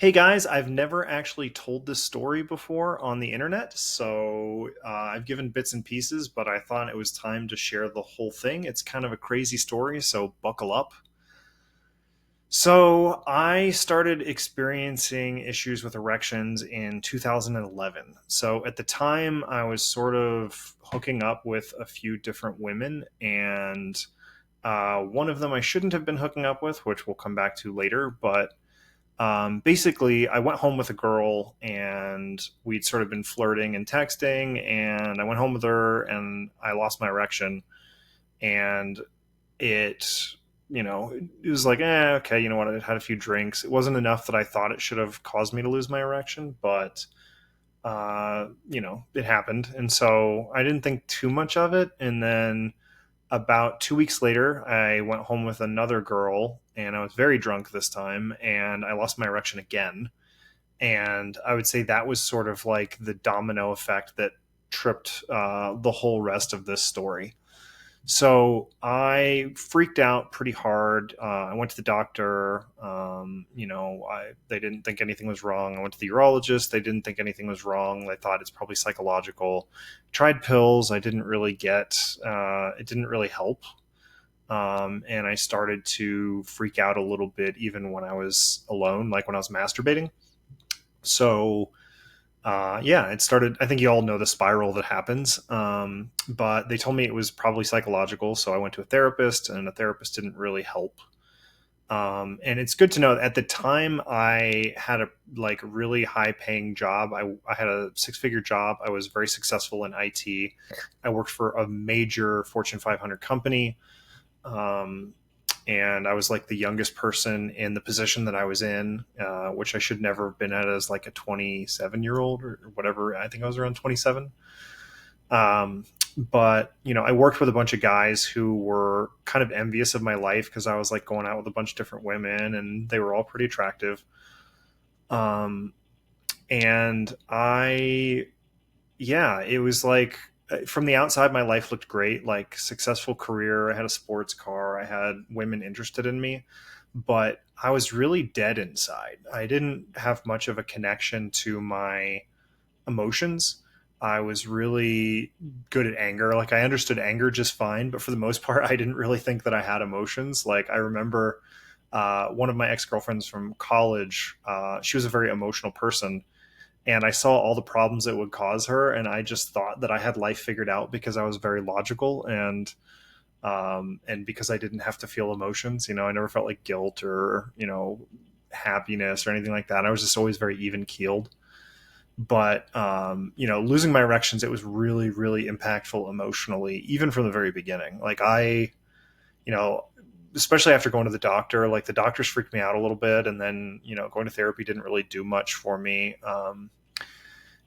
Hey guys, I've never actually told this story before on the internet, so I've given bits and pieces, but I thought it was time to share the whole thing. It's kind of a crazy story, so buckle up. So, I started experiencing issues with erections in 2011. So, at the time, I was sort of hooking up with a few different women, and one of them I shouldn't have been hooking up with, which we'll come back to later, but basically, I went home with a girl and we'd sort of been flirting and texting. And I went home with her and I lost my erection. And it, it was like, okay, you know what? I had a few drinks. It wasn't enough that I thought it should have caused me to lose my erection, but, it happened. And so I didn't think too much of it. And then about 2 weeks later, I went home with another girl, and I was very drunk this time, and I lost my erection again. And I would say that was sort of like the domino effect that tripped the whole rest of this story. So I freaked out pretty hard. I went to the doctor. They didn't think anything was wrong. I went to the urologist. They didn't think anything was wrong. They thought it's probably psychological. Tried pills. I didn't really get. It didn't really help. And I started to freak out a little bit, even when I was alone, like when I was masturbating. So yeah, it started. I think you all know the spiral that happens. But they told me it was probably psychological. So I went to a therapist, and a therapist didn't really help. And it's good to know that at the time I had a like really high paying job. I had a six-figure job. I was very successful in IT. I worked for a major Fortune 500 company. Um, and I was like the youngest person in the position that I was in, which I should never have been at as like a 27-year-old or whatever. I think I was around 27. But I worked with a bunch of guys who were kind of envious of my life because I was like going out with a bunch of different women, and they were all pretty attractive. Um, and yeah, it was like from the outside, my life looked great, like successful career. I had a sports car. I had women interested in me, but I was really dead inside. I didn't have much of a connection to my emotions. I was really good at anger. Like I understood anger just fine, but for the most part, I didn't really think that I had emotions. Like I remember one of my ex girlfriends from college. She was a very emotional person, and I saw all the problems it would cause her, and I just thought that I had life figured out because I was very logical and because I didn't have to feel emotions. I never felt like guilt or happiness or anything like that. I was just always very even keeled. But losing my erections, it was really, really impactful emotionally, even from the very beginning. Like you know, especially after going to the doctor, like the doctors freaked me out a little bit, and then going to therapy didn't really do much for me.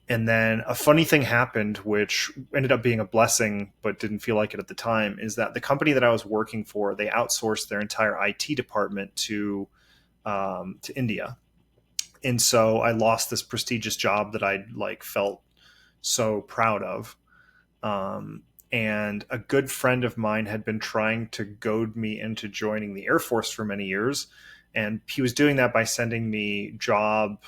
And then a funny thing happened, which ended up being a blessing, but didn't feel like it at the time, is that the company that I was working for, they outsourced their entire IT department to India. And so I lost this prestigious job that I like felt so proud of. Um, and a good friend of mine had been trying to goad me into joining the Air Force for many years, and he was doing that by sending me job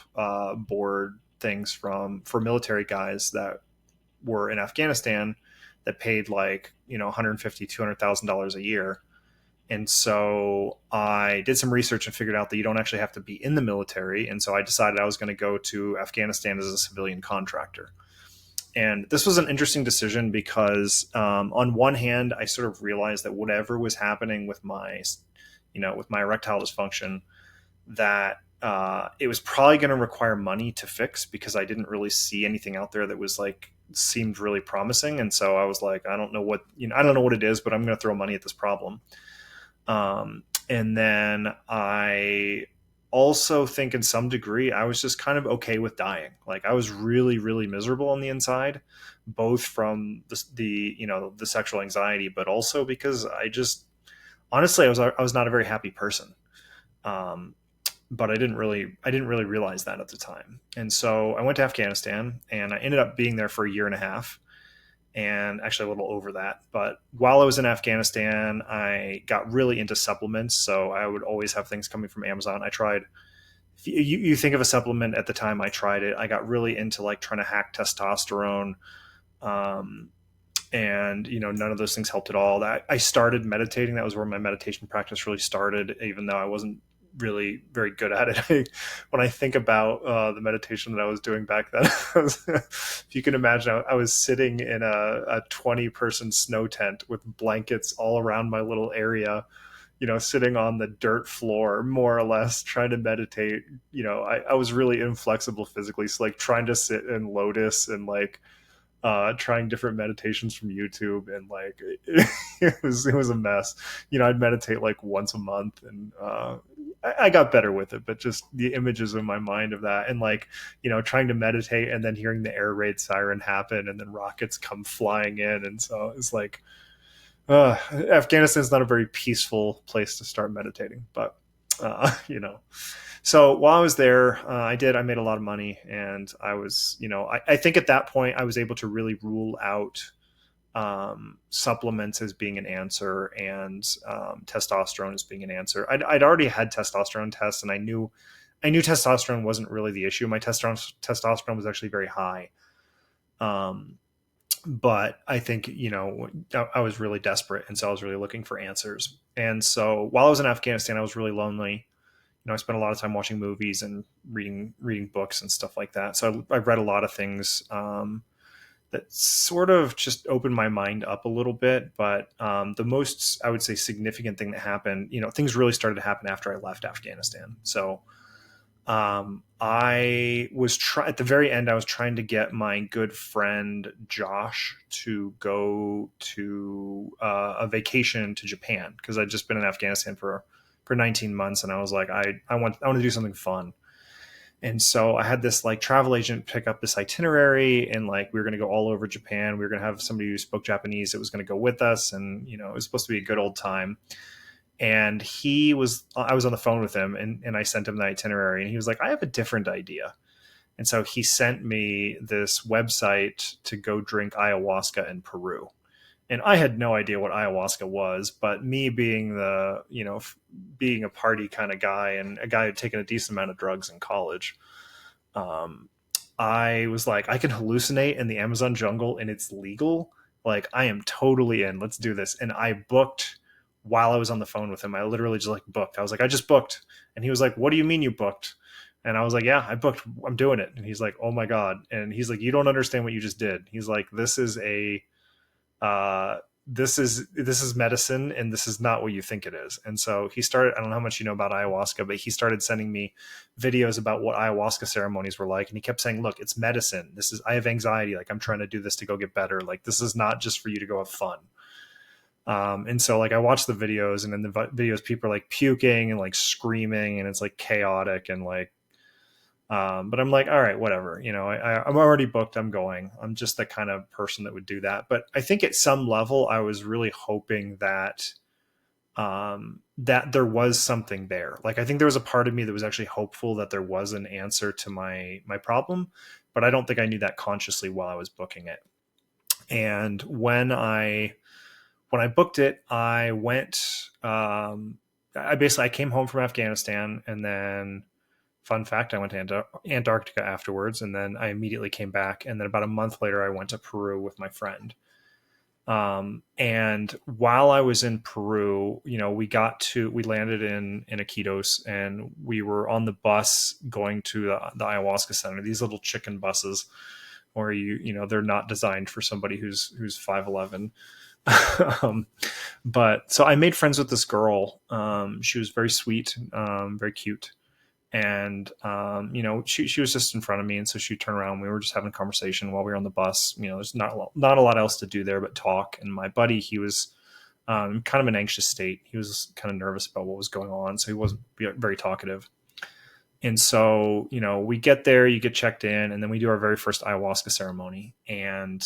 board things for military guys that were in Afghanistan that paid like 150 $200,000 a year. And so I did some research and figured out that you don't actually have to be in the military. And so I decided I was going to go to Afghanistan as a civilian contractor. And this was an interesting decision because, on one hand, I sort of realized that whatever was happening with my erectile dysfunction, that it was probably going to require money to fix because I didn't really see anything out there that was like seemed really promising. And so I was like, I don't know what it is, but I'm going to throw money at this problem. And then I also think in some degree I was just kind of okay with dying. Like I was really, really miserable on the inside, both from the sexual anxiety, but also because I just honestly I was not a very happy person. Um, but I didn't really realize that at the time. And so I went to Afghanistan and I ended up being there for a year and a half, and actually a little over that. But while I was in Afghanistan, I got really into supplements. So I would always have things coming from Amazon. I tried you think of a supplement. At the time I tried it, I got really into like trying to hack testosterone. Um, and none of those things helped at all. That I started meditating. That was where my meditation practice really started, even though I wasn't really very good at it. When I think about the meditation that I was doing back then, if you can imagine, I was sitting in a 20-person snow tent with blankets all around my little area, sitting on the dirt floor, more or less, trying to meditate. I was really inflexible physically. So like trying to sit in lotus and like trying different meditations from YouTube, and like it was a mess. I'd meditate like once a month, and I got better with it. But just the images in my mind of that, and like trying to meditate, and then hearing the air raid siren happen, and then rockets come flying in, and so it's like Afghanistan's not a very peaceful place to start meditating, but so while I was there, I made a lot of money, and I was, I think at that point I was able to really rule out supplements as being an answer, and testosterone as being an answer. I'd already had testosterone tests, and I knew testosterone wasn't really the issue. My testosterone was actually very high. But I think, I was really desperate, and so I was really looking for answers. And so while I was in Afghanistan, I was really lonely. I spent a lot of time watching movies and reading books and stuff like that. So I read a lot of things that sort of just opened my mind up a little bit. But the most, I would say, significant thing that happened, things really started to happen after I left Afghanistan. So I was at the very end, I was trying to get my good friend Josh to go to a vacation to Japan, because I'd just been in Afghanistan for 19 months. And I was like, I want to do something fun. And so I had this like travel agent pick up this itinerary, and like, we were going to go all over Japan. We were going to have somebody who spoke Japanese that was going to go with us. And, it was supposed to be a good old time. And I was on the phone with him, and I sent him the itinerary, and he was like, I have a different idea. And so he sent me this website to go drink ayahuasca in Peru. And I had no idea what ayahuasca was, but me being being a party kind of guy, and a guy who'd taken a decent amount of drugs in college, I was like, I can hallucinate in the Amazon jungle, and it's legal. Like, I am totally in. Let's do this. And I booked while I was on the phone with him. I literally just like booked. I was like, I just booked. And he was like, what do you mean you booked? And I was like, yeah, I booked. I'm doing it. And he's like, oh my God. And he's like, you don't understand what you just did. He's like, this is medicine, and this is not what you think it is. And so he started, I don't know how much you know about ayahuasca, but he started sending me videos about what ayahuasca ceremonies were like. And he kept saying, look, it's medicine. I have anxiety. Like, I'm trying to do this to go get better. Like, this is not just for you to go have fun. And so like I watched the videos, and in the videos, people are like puking and like screaming, and it's like chaotic, and like, but I'm like, all right, whatever. I'm already booked. I'm going. I'm just the kind of person that would do that. But I think at some level, I was really hoping that that there was something there. Like, I think there was a part of me that was actually hopeful that there was an answer to my problem, but I don't think I knew that consciously while I was booking it. And when I booked it, I went. I came home from Afghanistan, and then, fun fact, I went to Antarctica afterwards, and then I immediately came back. And then about a month later, I went to Peru with my friend. And while I was in Peru, we landed in Iquitos, and we were on the bus going to the ayahuasca center, these little chicken buses where they're not designed for somebody who's 5'11". But so I made friends with this girl. She was very sweet, very cute. And, she was just in front of me. And so she turned around, we were just having a conversation while we were on the bus. There's not a lot else to do there but talk. And my buddy, he was kind of an anxious state. He was kind of nervous about what was going on. So he wasn't very talkative. And so, we get there, you get checked in, and then we do our very first ayahuasca ceremony. And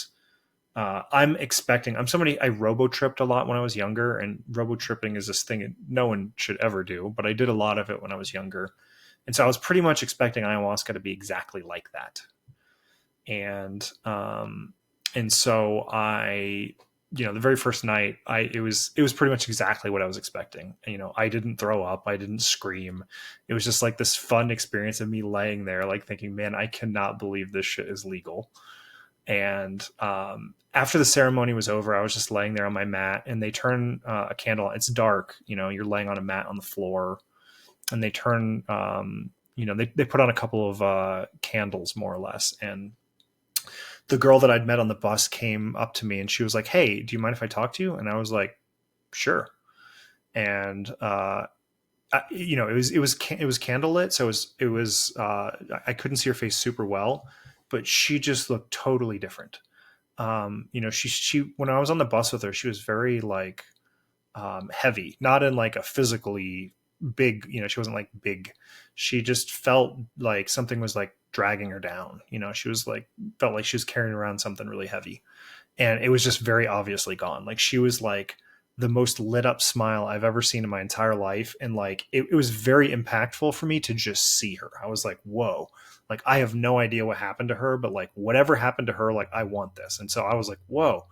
I'm somebody, I robo-tripped a lot when I was younger, and robo-tripping is this thing that no one should ever do, but I did a lot of it when I was younger. And so I was pretty much expecting ayahuasca to be exactly like that. And so I the very first night, it was pretty much exactly what I was expecting. I didn't throw up, I didn't scream. It was just like this fun experience of me laying there, like thinking, man, I cannot believe this shit is legal. And after the ceremony was over, I was just laying there on my mat, and they turn a candle on. It's dark, you're laying on a mat on the floor, and they turn, they put on a couple of candles, more or less. And the girl that I'd met on the bus came up to me, and she was like, "Hey, do you mind if I talk to you?" And I was like, "Sure." And it was candlelit, so I couldn't see her face super well, but she just looked totally different. She when I was on the bus with her, she was very like heavy, not in like a physically big, she wasn't like big. She just felt like something was like dragging her down. She was like, felt like she was carrying around something really heavy. And it was just very obviously gone. Like she was like the most lit up smile I've ever seen in my entire life. And like it was very impactful for me to just see her. I was like, whoa, like I have no idea what happened to her, but like whatever happened to her, like I want this. And so I was like, whoa,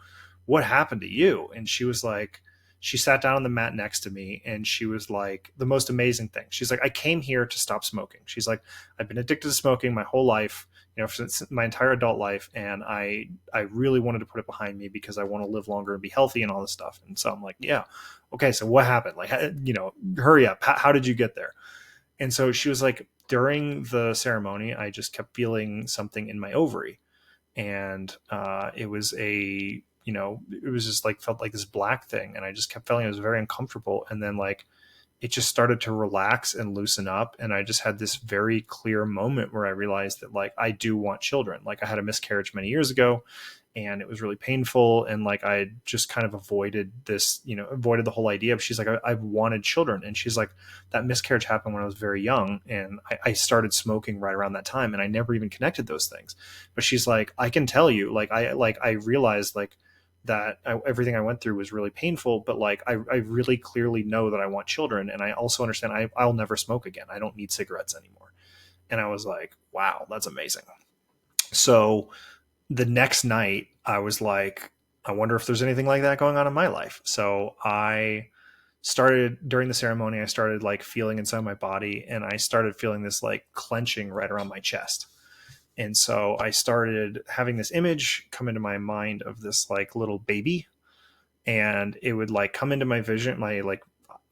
what happened to you? And she was like, she sat down on the mat next to me, and she was like the most amazing thing. She's like, I came here to stop smoking. She's like, I've been addicted to smoking my whole life, since my entire adult life. And I really wanted to put it behind me because I want to live longer and be healthy and all this stuff. And so I'm like, yeah, okay. So what happened? Like, hurry up. How did you get there? And so she was like, during the ceremony, I just kept feeling something in my ovary. And it was it was just like, felt like this black thing. And I just kept feeling it was very uncomfortable. And then like, it just started to relax and loosen up. And I just had this very clear moment where I realized that like, I do want children. Like I had a miscarriage many years ago, and it was really painful. And like, I just kind of avoided this, avoided the whole idea of, she's like, I've wanted children. And she's like, that miscarriage happened when I was very young. And I started smoking right around that time. And I never even connected those things. But she's like, I can tell you, I realized like, that everything I went through was really painful, but like I really clearly know that I want children, and I also understand I'll never smoke again. I don't need cigarettes anymore. And I was like, wow, that's amazing. So the next night, I was like, I wonder if there's anything like that going on in my life. So I started, during the ceremony, I started like feeling inside my body, and I started feeling this like clenching right around my chest. And so I started having this image come into my mind of this like little baby, and it would like come into my vision, my like,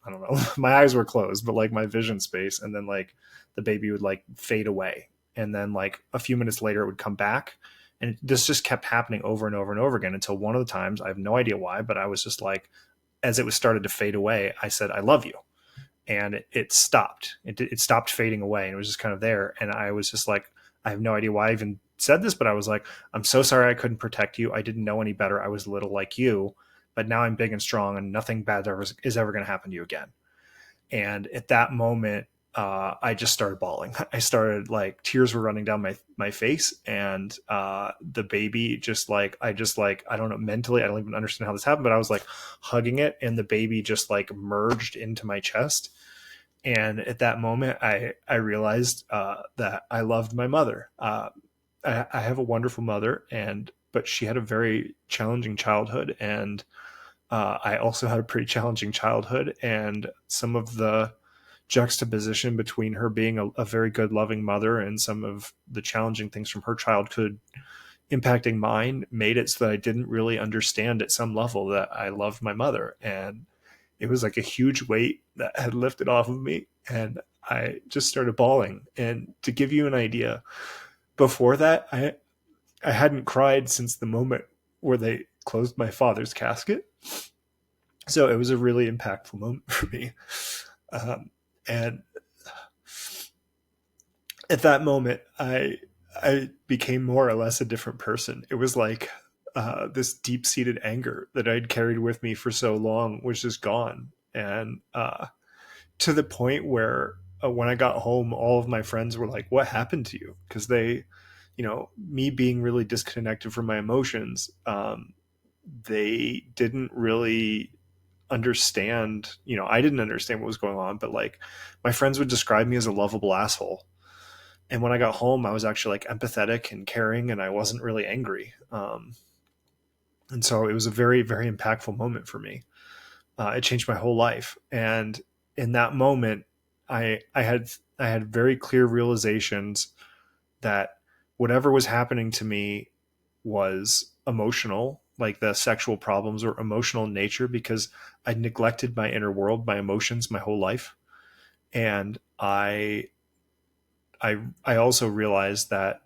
I don't know, my eyes were closed, but like my vision space. And then like the baby would like fade away. And then like a few minutes later, it would come back. And this just kept happening over and over and over again until one of the times, I have no idea why, but I was just like, as it was started to fade away, I said, I love you. And it stopped. It stopped fading away, and it was just kind of there. And I was just like, I have no idea why I even said this, but I was like, I'm so sorry I couldn't protect you. I didn't know any better. I was little like you, but now I'm big and strong, and nothing bad is ever going to happen to you again. And at that moment, I just started bawling. I started like, tears were running down my face, and the baby I don't know, mentally, I don't even understand how this happened, but I was like hugging it, and the baby just like merged into my chest. And at that moment, I realized that I loved my mother. I have a wonderful mother, but she had a very challenging childhood, and I also had a pretty challenging childhood. And some of the juxtaposition between her being a very good, loving mother and some of the challenging things from her childhood impacting mine made it so that I didn't really understand at some level that I loved my mother. And it was like a huge weight that had lifted off of me, and I just started bawling. And to give you an idea, before that, I hadn't cried since the moment where they closed my father's casket. So it was a really impactful moment for me. And at that moment, I became more or less a different person. It was like this deep-seated anger that I'd carried with me for so long was just gone. And to the point where when I got home, all of my friends were like, what happened to you? Because me being really disconnected from my emotions, they didn't really understand. I didn't understand what was going on, but like my friends would describe me as a lovable asshole. And when I got home, I was actually like empathetic and caring, and I wasn't really angry. And so it was a very, very impactful moment for me. It changed my whole life. And in that moment, I had very clear realizations that whatever was happening to me was emotional, like the sexual problems were emotional in nature because I neglected my inner world, my emotions, my whole life. And I also realized that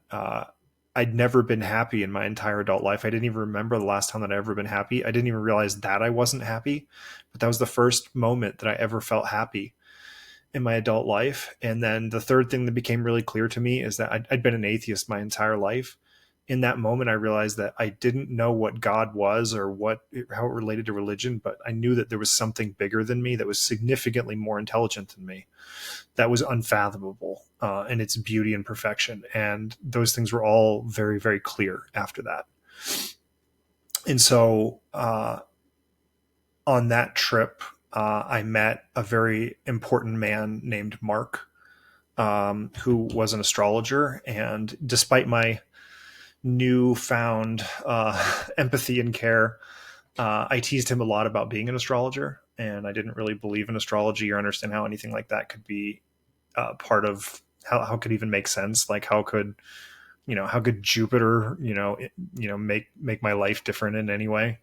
I'd never been happy in my entire adult life. I didn't even remember the last time that I'd ever been happy. I didn't even realize that I wasn't happy, but that was the first moment that I ever felt happy in my adult life. And then the third thing that became really clear to me is that I'd been an atheist my entire life. In that moment, I realized that I didn't know what God was or how it related to religion, but I knew that there was something bigger than me that was significantly more intelligent than me, that was unfathomable in its beauty and perfection. And those things were all very, very clear after that. And so on that trip, I met a very important man named Mark, who was an astrologer. And despite my newfound empathy and care, I teased him a lot about being an astrologer. And I didn't really believe in astrology or understand how anything like that could be part of how could even make sense. Like how could Jupiter, make my life different in any way?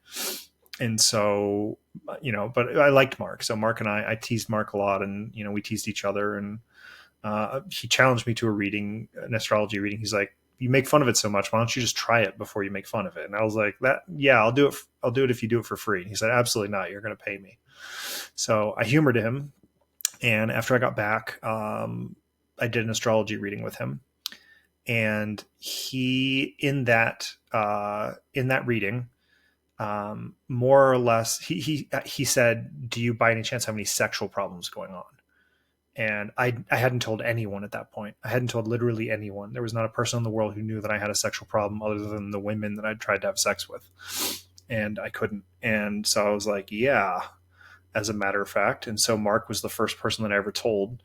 And so, but I liked Mark. So Mark and I teased Mark a lot, and, we teased each other. And he challenged me to an astrology reading. He's like, you make fun of it so much. Why don't you just try it before you make fun of it? And I was like, yeah, I'll do it. I'll do it if you do it for free. And he said, absolutely not. You're going to pay me. So I humored him. And after I got back, I did an astrology reading with him. And he, in that reading, more or less, he said, do you by any chance have any sexual problems going on? And I hadn't told anyone at that point. I hadn't told literally anyone. There was not a person in the world who knew that I had a sexual problem other than the women that I'd tried to have sex with. And I couldn't. And so I was like, yeah, as a matter of fact. And so Mark was the first person that I ever told.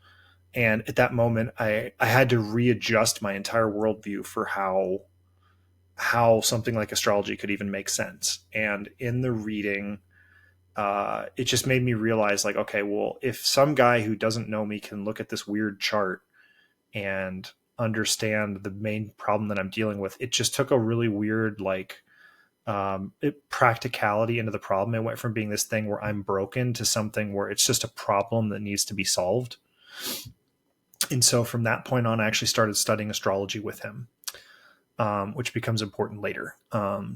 And at that moment, I had to readjust my entire worldview for how something like astrology could even make sense. And in the reading, it just made me realize, like, okay, well, if some guy who doesn't know me can look at this weird chart and understand the main problem that I'm dealing with, it just took a really weird, practicality into the problem. It went from being this thing where I'm broken to something where it's just a problem that needs to be solved. And so from that point on, I actually started studying astrology with him, which becomes important later.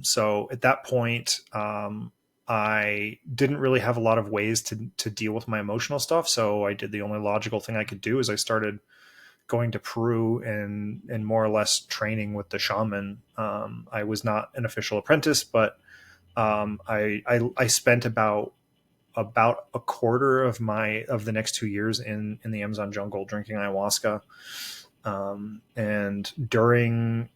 So at that point, I didn't really have a lot of ways to deal with my emotional stuff. So I did the only logical thing I could do is I started going to Peru and more or less training with the shaman. I was not an official apprentice, but I spent about a quarter of the next 2 years in the Amazon jungle drinking ayahuasca. And during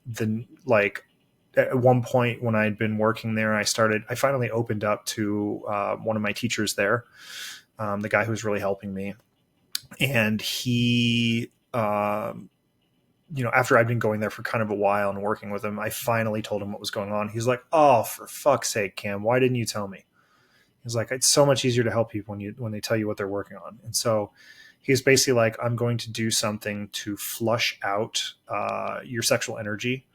at one point when I'd been working there, I finally opened up to one of my teachers there, the guy who was really helping me. And he, after I'd been going there for kind of a while and working with him, I finally told him what was going on. He's like, oh, for fuck's sake, Cam, why didn't you tell me? He's like, it's so much easier to help people when they tell you what they're working on. And so he's basically like, I'm going to do something to flush out your sexual energy.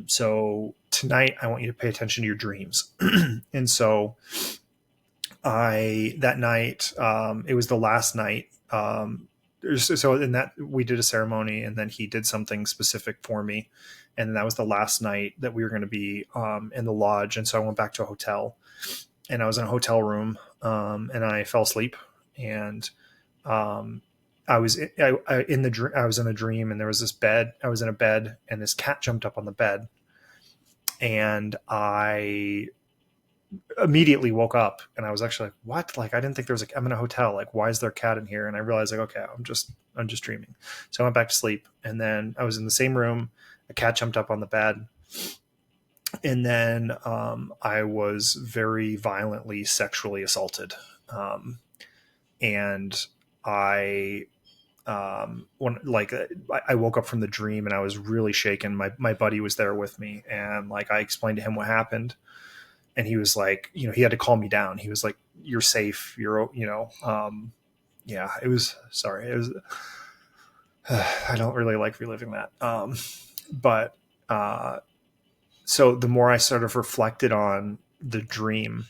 So tonight I want you to pay attention to your dreams. And so that night, it was the last night. So in that we did a ceremony, and then he did something specific for me. And that was the last night that we were going to be in the lodge. And so I went back to a hotel, and I was in a hotel room, and I fell asleep. And I was in a dream, and there was this bed. I was in a bed, and this cat jumped up on the bed, and I immediately woke up, and I was actually like, what? Like, I didn't think there was I'm in a hotel. Like, why is there a cat in here? And I realized, like, okay, I'm just dreaming. So I went back to sleep, and then I was in the same room. A cat jumped up on the bed. And then I was very violently sexually assaulted. And I I woke up from the dream, and I was really shaken. My buddy was there with me, and I explained to him what happened. And he was like, he had to calm me down. He was like, "You're safe. Yeah, it was, sorry. It was, I don't really like reliving that. But, so the more I sort of reflected on the dream,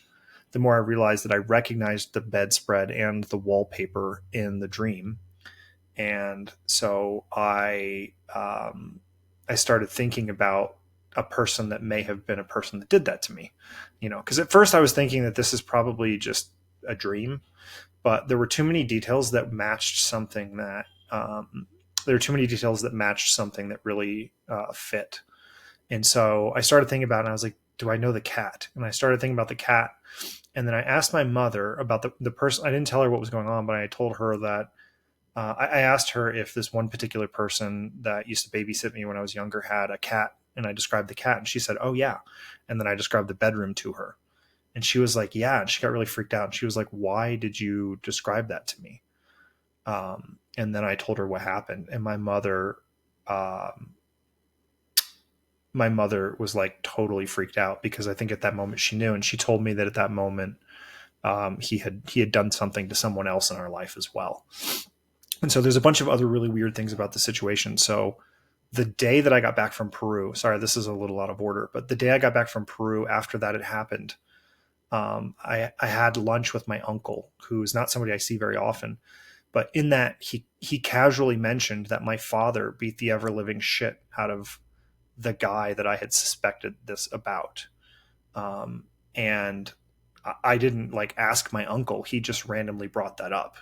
the more I realized that I recognized the bedspread and the wallpaper in the dream. And so I started thinking about a person that may have been a person that did that to me, because at first I was thinking that this is probably just a dream, but there were too many details that matched something that, there were too many details that matched something that really fit. And so I started thinking about it, and I was like, do I know the cat? And I started thinking about the cat. And then I asked my mother about the person. I didn't tell her what was going on, but I told her that I asked her if this one particular person that used to babysit me when I was younger had a cat. And I described the cat, and she said, "Oh, yeah." And then I described the bedroom to her. And she was like, "Yeah." And she got really freaked out. And she was like, "Why did you describe that to me?" And then I told her what happened. And um, my mother was like totally freaked out, because I think at that moment she knew, and she told me that at that moment he had done something to someone else in our life as well. And so there's a bunch of other really weird things about the situation. So the day that I got back from Peru, sorry, this is a little out of order, but the day I got back from Peru after that had happened, I had lunch with my uncle, who is not somebody I see very often. But in that, he casually mentioned that my father beat the ever living shit out of the guy that I had suspected this about. And I didn't like ask my uncle. He just randomly brought that up.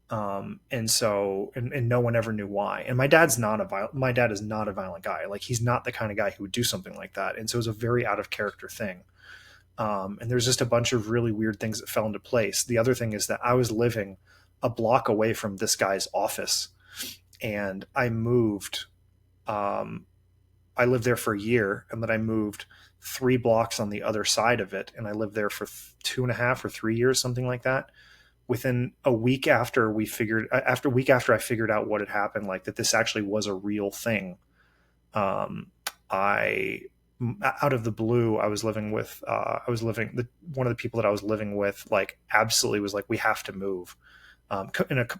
And so, and no one ever knew why. And my dad is not a violent guy. Like, he's not the kind of guy who would do something like that. And so it was a very out of character thing. And there's just a bunch of really weird things that fell into place. The other thing is that I was living a block away from this guy's office, and I moved, I lived there for a year, and then I moved 3 blocks on the other side of it. And I lived there for 2.5 or 3 years, something like that. Within a week after I figured out what had happened, like that this actually was a real thing. I, out of the blue, one of the people that I was living with, like, absolutely was like, "We have to move."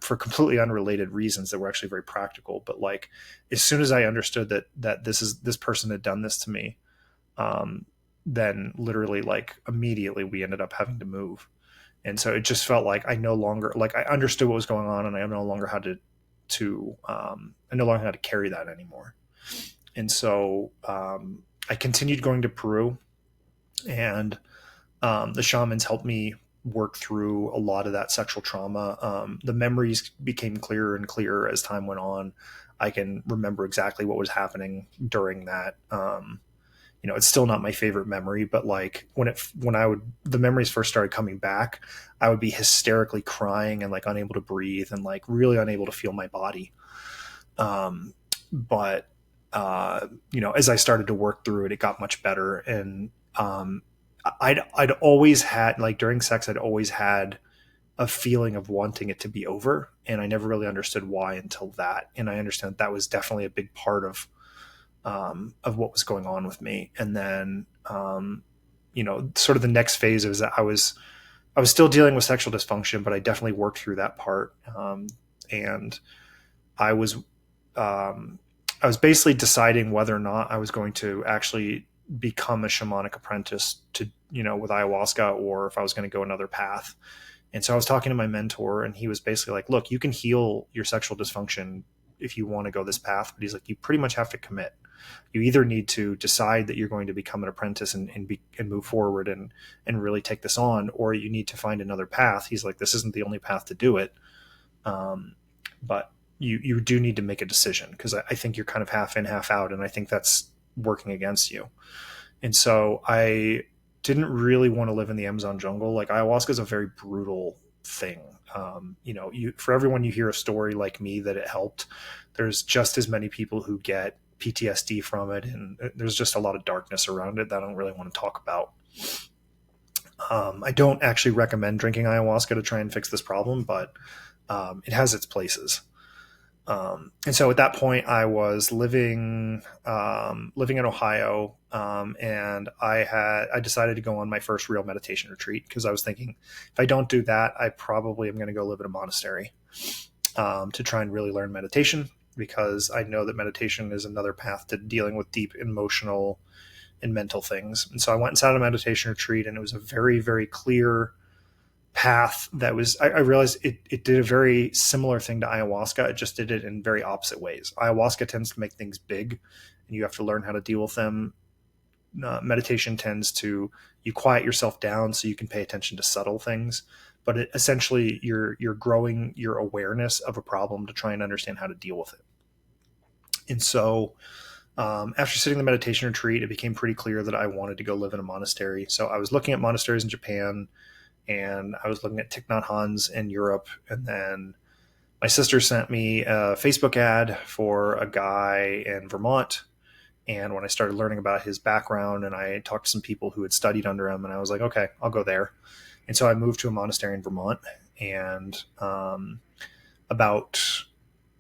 For completely unrelated reasons that were actually very practical. But like, as soon as I understood that this person had done this to me, then literally, like, immediately we ended up having to move. And so it just felt like I no longer, like, I understood what was going on, and I no longer had to carry that anymore. And so I continued going to Peru, and the shamans helped me work through a lot of that sexual trauma. The memories became clearer and clearer as time went on. I can remember exactly what was happening during that. It's still not my favorite memory, but like the memories first started coming back, I would be hysterically crying and like unable to breathe and like really unable to feel my body. But as I started to work through it, it got much better. And I'd always had, like, during sex, I'd always had a feeling of wanting it to be over, and I never really understood why until that. And I understand that was definitely a big part of what was going on with me. And then, sort of the next phase was that I was still dealing with sexual dysfunction, but I definitely worked through that part. And I was basically deciding whether or not I was going to actually become a shamanic apprentice with ayahuasca, or if I was going to go another path. And so I was talking to my mentor, and he was basically like, "Look, you can heal your sexual dysfunction if you want to go this path, but he's like, you pretty much have to commit. You either need to decide that you're going to become an apprentice and move forward and really take this on, or you need to find another path." He's like, "This isn't the only path to do it. But you do need to make a decision, because I think you're kind of half in, half out. And I think that's working against you." And so I didn't really want to live in the Amazon jungle. Like, ayahuasca is a very brutal thing. For everyone you hear a story like me that it helped, there's just as many people who get PTSD from it. And there's just a lot of darkness around it that I don't really want to talk about. I don't actually recommend drinking ayahuasca to try and fix this problem, but it has its places. And so at that point, I was living in Ohio, and I decided to go on my first real meditation retreat because I was thinking, if I don't do that, I probably am going to go live in a monastery, to try and really learn meditation, because I know that meditation is another path to dealing with deep emotional and mental things. And so I went inside a meditation retreat, and it was a very, very clear path that was, I realized it did a very similar thing to ayahuasca. It just did it in very opposite ways. Ayahuasca tends to make things big and you have to learn how to deal with them. Meditation tends to, you quiet yourself down so you can pay attention to subtle things, but essentially you're growing your awareness of a problem to try and understand how to deal with it. And so after sitting the meditation retreat, it became pretty clear that I wanted to go live in a monastery. So I was looking at monasteries in Japan, and I was looking at Thich Nhat Hanh's in Europe. And then my sister sent me a Facebook ad for a guy in Vermont. And when I started learning about his background, and I talked to some people who had studied under him, and I was like, okay, I'll go there. And so I moved to a monastery in Vermont. And about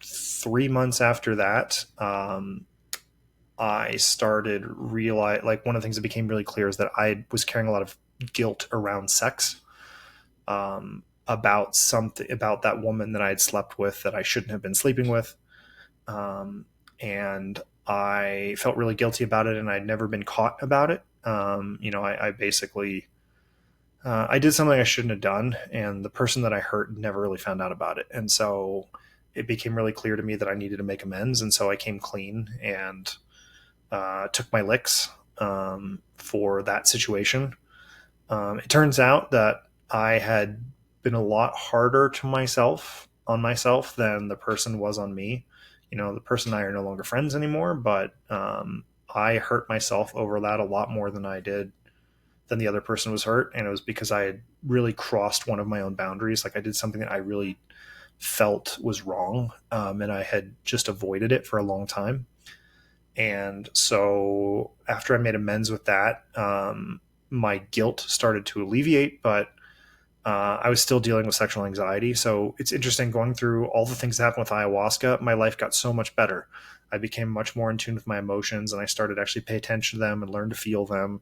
3 months after that, I started realize, like, one of the things that became really clear is that I was carrying a lot of guilt around sex, about something, about that woman that I had slept with that I shouldn't have been sleeping with. And I felt really guilty about it, and I'd never been caught about it. I basically, I did something I shouldn't have done, and the person that I hurt never really found out about it. And so it became really clear to me that I needed to make amends. And so I came clean and took my licks, for that situation. It turns out that I had been a lot harder to myself on myself than the person was on me. The person and I are no longer friends anymore, but I hurt myself over that a lot more than than the other person was hurt. And it was because I had really crossed one of my own boundaries. Like, I did something that I really felt was wrong, and I had just avoided it for a long time. And so after I made amends with that, my guilt started to alleviate, but I was still dealing with sexual anxiety. So it's interesting, going through all the things that happened with ayahuasca, my life got so much better. I became much more in tune with my emotions, and I started to actually pay attention to them and learn to feel them.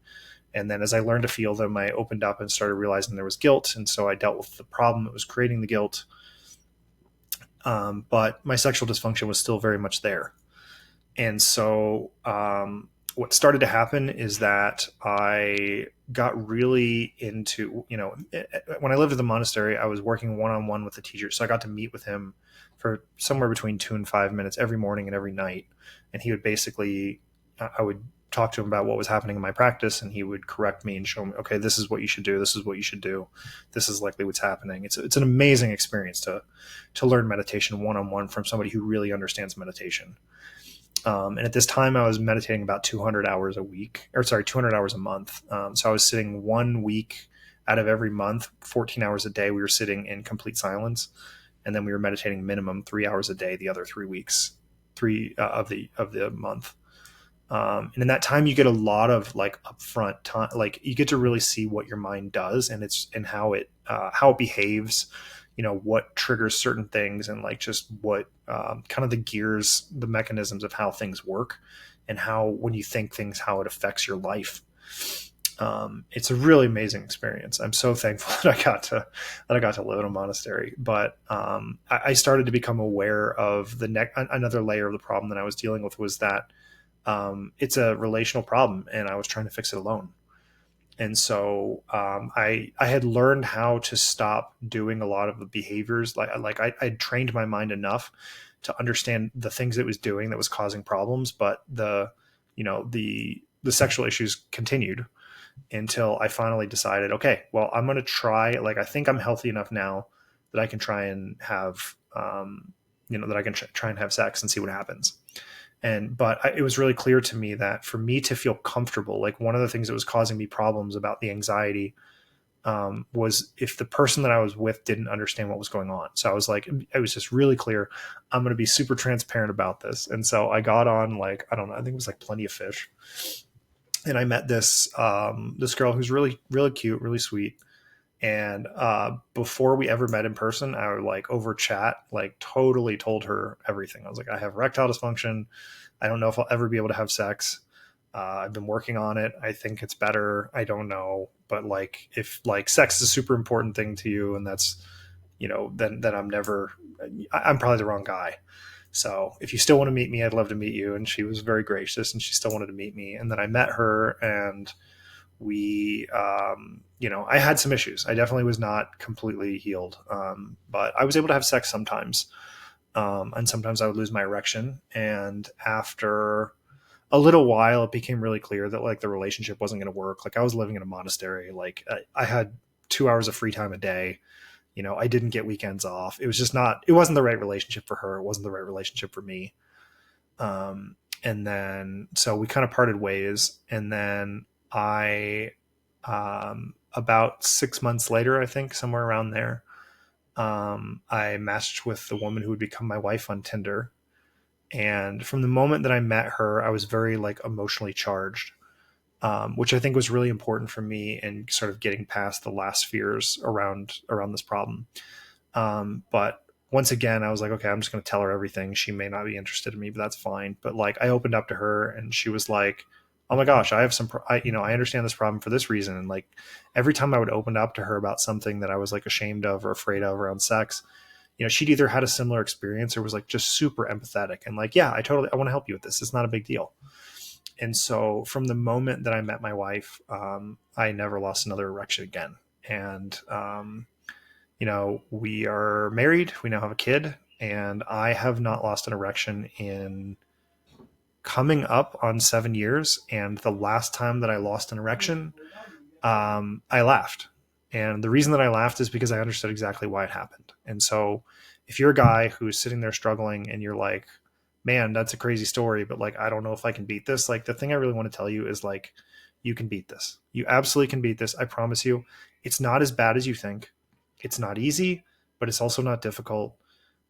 And then as I learned to feel them, I opened up and started realizing there was guilt. And so I dealt with the problem that was creating the guilt. But my sexual dysfunction was still very much there. And so what started to happen is that I got really into, when I lived at the monastery, I was working one-on-one with the teacher. So I got to meet with him for somewhere between 2 and 5 minutes every morning and every night. And he would basically, I would talk to him about what was happening in my practice, and he would correct me and show me, okay, this is what you should do. This is what you should do. This is likely what's happening. It's an amazing experience to learn meditation one-on-one from somebody who really understands meditation. And at this time, I was meditating about 200 hours a week, 200 hours a month. So I was sitting 1 week out of every month, 14 hours a day. We were sitting in complete silence, and then we were meditating minimum 3 hours a day the other 3 weeks, of the month. And in that time, you get a lot of like upfront time, like you get to really see what your mind does, and how it behaves. What triggers certain things, and like just what kind of the gears, the mechanisms of how things work, and how, when you think things, how it affects your life. It's a really amazing experience. I'm so thankful that I got to live in a monastery. But I started to become aware of another layer of the problem that I was dealing with, was that it's a relational problem, and I was trying to fix it alone. And so I had learned how to stop doing a lot of the behaviors. Like I'd trained my mind enough to understand the things it was doing that was causing problems, but the sexual issues continued until I finally decided, okay, well, I'm going to try. Like, I think I'm healthy enough now that I can try and have, that I can try and have sex and see what happens. But it was really clear to me that for me to feel comfortable, like, one of the things that was causing me problems about the anxiety was if the person that I was with didn't understand what was going on. So I was like, it was just really clear, I'm going to be super transparent about this. And so I got on, like, I don't know, I think it was like Plenty of Fish. And I met this girl who's really, really cute, really sweet. And before we ever met in person, I would like over chat, like totally told her everything. I was like, I have erectile dysfunction. I don't know if I'll ever be able to have sex. I've been working on it. I think it's better. I don't know. But like, if like sex is a super important thing to you and that's, then I'm probably the wrong guy. So if you still want to meet me, I'd love to meet you. And she was very gracious and she still wanted to meet me. And then I met her and we, I had some issues. I definitely was not completely healed. But I was able to have sex sometimes. And sometimes I would lose my erection. And after a little while, it became really clear that like the relationship wasn't going to work. Like I was living in a monastery. Like I had 2 hours of free time a day. I didn't get weekends off. It was just not, it wasn't the right relationship for her. It wasn't the right relationship for me. And then, so we kind of parted ways. And then about 6 months later, I think somewhere around there, I matched with the woman who would become my wife on Tinder. And from the moment that I met her, I was very like emotionally charged, which I think was really important for me in sort of getting past the last fears around this problem. But once again, I was like, okay, I'm just going to tell her everything. She may not be interested in me, but that's fine. But like, I opened up to her, and she was like, "Oh my gosh, I have I understand this problem for this reason." And like, every time I would open up to her about something that I was like ashamed of or afraid of around sex, she'd either had a similar experience or was like just super empathetic and like, yeah, I want to help you with this. It's not a big deal. And so from the moment that I met my wife, I never lost another erection again. And, we are married. We now have a kid, and I have not lost an erection in coming up on 7 years. And the last time that I lost an erection, I laughed. And the reason that I laughed is because I understood exactly why it happened. And so if you're a guy who's sitting there struggling and you're like, man, that's a crazy story, but like, I don't know if I can beat this. Like, the thing I really want to tell you is like, you can beat this. You absolutely can beat this. I promise you. It's not as bad as you think. It's not easy, but it's also not difficult.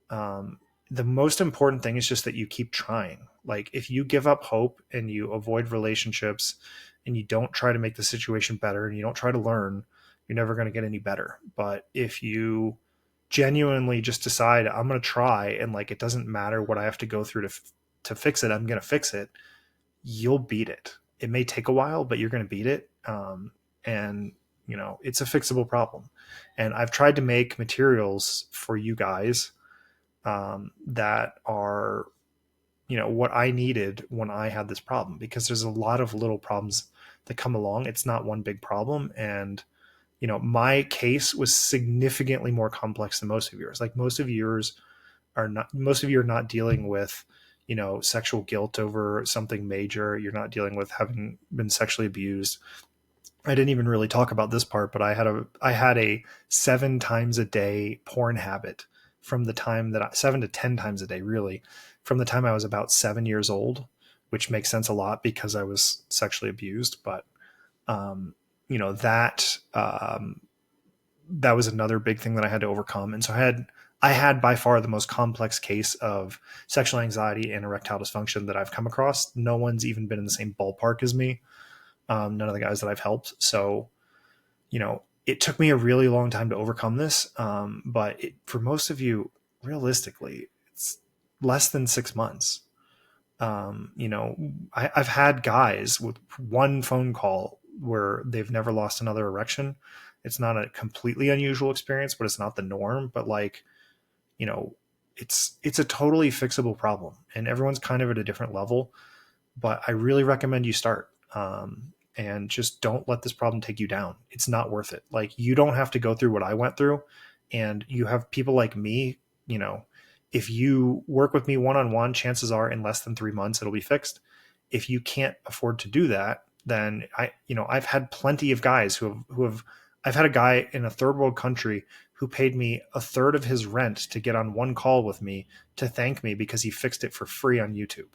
The most important thing is just that you keep trying. Like, if you give up hope and you avoid relationships and you don't try to make the situation better and you don't try to learn, you're never going to get any better. But if you genuinely just decide, I'm going to try, and like, it doesn't matter what I have to go through to fix it, I'm going to fix it, you'll beat it. It may take a while, but you're going to beat it. And it's a fixable problem. And I've tried to make materials for you guys that are, what I needed when I had this problem, because there's a lot of little problems that come along. It's not one big problem. And, my case was significantly more complex than most of yours. Like, most of you are not dealing with, sexual guilt over something major. You're not dealing with having been sexually abused. I didn't even really talk about this part, but I had a 7 times a day porn habit from the time that 7 to 10 times a day, really, from the time I was about 7 years old, which makes sense a lot because I was sexually abused. But, that was another big thing that I had to overcome. And so I had by far the most complex case of sexual anxiety and erectile dysfunction that I've come across. No one's even been in the same ballpark as me. None of the guys that I've helped. So, it took me a really long time to overcome this. But for most of you, realistically, it's less than 6 months. I've had guys with one phone call where they've never lost another erection. It's not a completely unusual experience, but it's not the norm. But like, it's a totally fixable problem, and everyone's kind of at a different level. But I really recommend you start. And just don't let this problem take you down. It's not worth it. Like, you don't have to go through what I went through, and you have people like me. If you work with me one-on-one, chances are in less than 3 months, it'll be fixed. If you can't afford to do that, then I've had plenty of guys I've had a guy in a third world country who paid me a third of his rent to get on one call with me to thank me because he fixed it for free on YouTube.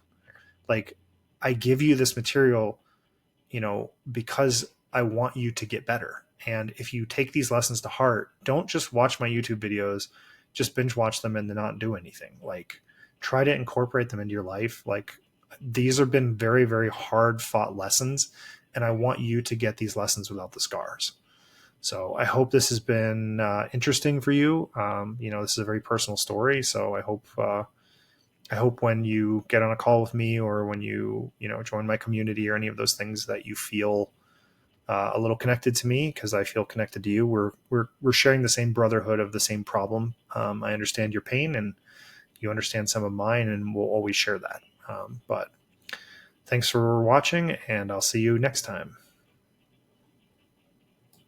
Like, I give you this material, because I want you to get better. And if you take these lessons to heart, don't just watch my YouTube videos, just binge watch them and then not do anything. Like, try to incorporate them into your life. Like, these have been very, very hard fought lessons, and I want you to get these lessons without the scars. So I hope this has been interesting for you. This is a very personal story, so I hope when you get on a call with me, or when you join my community or any of those things, that you feel a little connected to me, because I feel connected to you. We're sharing the same brotherhood of the same problem. I understand your pain, and you understand some of mine, and we'll always share that. But thanks for watching, and I'll see you next time.